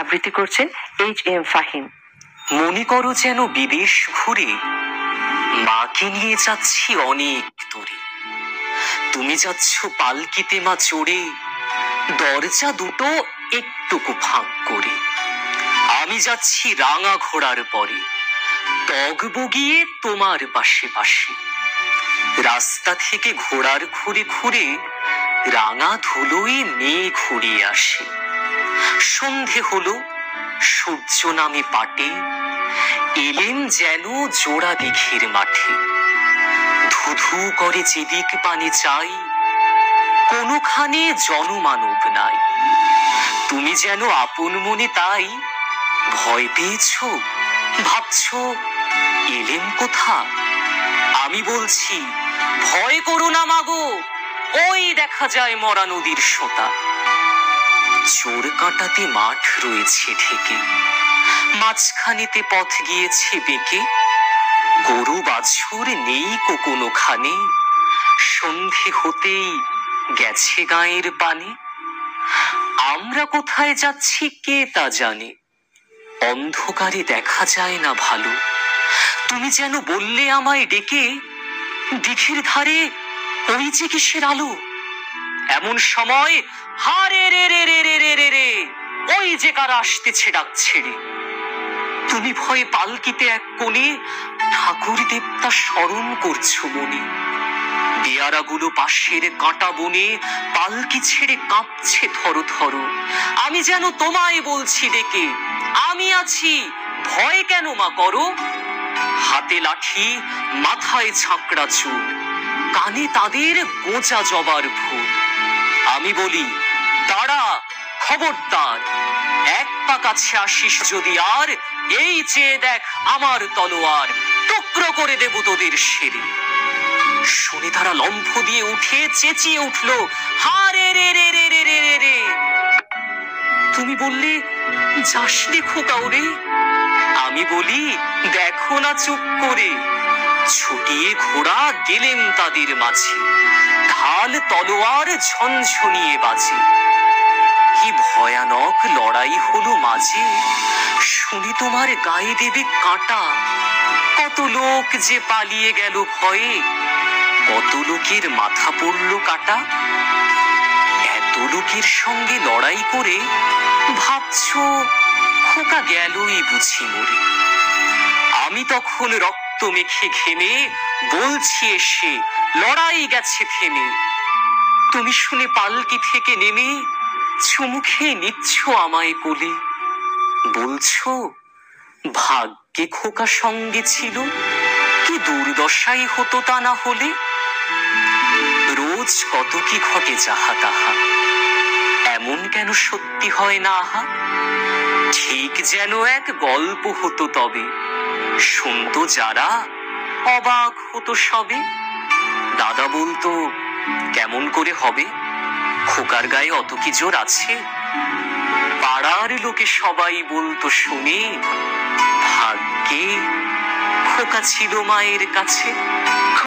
আবৃত্তি করছেন H.M. ফাহিম। মনে করো যেন বিদেশ ঘুরে মাকে নিয়ে যাচ্ছি অনেক দূরে। তুমি যাচ্ছ পালকিতে মা চড়ে, দরজা দুটো একটুকু ফাঁক করে। আমি যাচ্ছি রাঙা ঘোড়ার পরে, তগ বগিয়ে তোমার পাশে পাশে। রাস্তা থেকে ঘোড়ার খুঁড়ে খুঁড়ে রাঙা ধুলোয় মেঘ ঘুরিয়ে আসে। সন্ধে হলো, সূর্য নামে পাটে, এলেম যেন জোড়া দিঘির মাঠে। ধুধু করে যেদিক পানে চাই, কোনোখানে জনমানব নাই। তুমি যেন আপন মনে তাই ভয় পেয়েছ, ভাবছ এলেম কোথা। আমি বলছি ভয় করো না মাগো, ওই দেখা যায় মরা নদীর সোতা। চোর কাঁটাতে মাঠ রয়েছে ঢেকে, মাঝখানেতে পথ গিয়েছে বেঁকে। গরু বাছুর নেই কোনোখানে, সন্ধে হতেই গেছে গায়ের পানে। আমরা কোথায় যাচ্ছি কে তা জানে, অন্ধকারে দেখা যায় না ভালো। তুমি যেন বললে আমায় ডেকে, দিঘির ধারে ওই যে কিসের আলো। এমন সময় হারে রে রে রে রে রে রে রে, ওই যে কারা আসতেছে ডাক ছেড়ে। তুমি ভয়ে পালকিতে এক কোণে ঠাকুর দেবতা স্মরণ করছো মনে। দেয়ারাগুলো পাশের কাঁটা বনে পালকি ছেড়ে কাঁপছে থরো থরো। আমি যেন তোমায় বলছি ডেকে, আমি আছি, ভয় কেন মা করো। হাতে লাঠি, মাথায় ঝাঁকড়া চুল, কানে তাদের গোঁজা জবার ফুল। আমি বলি দাঁড়া, খবরদার, এক পা কাছে আসিস যদি আর, এই চেয়ে দেখ আমার তলোয়ার, টুকরো করে দেব তোদের সেরে। শুনে তারা লম্ফ দিয়ে উঠে চেঁচিয়ে উঠলো, হারে রে রে রে রে রে রে রে। তুমি বললে যাসনি খোকা ওরে। আমি বলি দেখো না চুপ করে। ছুটিয়ে ঘোড়া গেলেন তাদের মাঝে, ঢাল তলোয়ার ঝনঝনিয়ে বাজে। কি ভয়ানক লড়াই হলো মাঝে, শুনি তোমার গায়ে দেবে কাঁটা। কত লোক যে পালিয়ে গেল ভয়ে, কত লোকের মাথা পড়লো কাটা। এত লোকের সঙ্গে লড়াই করে ভাবছো খোকা গেলই বুঝি মরে। আমি তখন রক্ত মেখে ঘেমে বলছি এসে, লড়াই গেছে থেমে। তুমি শুনে পালকি থেকে নেমে চুমু খেয়ে নিচ্ছ আমায় কোলে। বলছো ভাগ্যে খোকা সঙ্গে ছিল, কি দুর্দশাই হতো তা না হলে। রোজ কত কি ঘটে যাহা তাহা, এমন কেন সত্যি হয় না আহা। ঠিক যেন এক গল্প হতো তবে, শুনতো যারা অবাক হতো সবে। দাদা বলতো কেমন করে হবে, খোকার গায়ে অত কি জোর আছে। পাড়ার লোকে সবাই বলতো শুনে, ভাগ্যে খোকা ছিল মায়ের কাছে।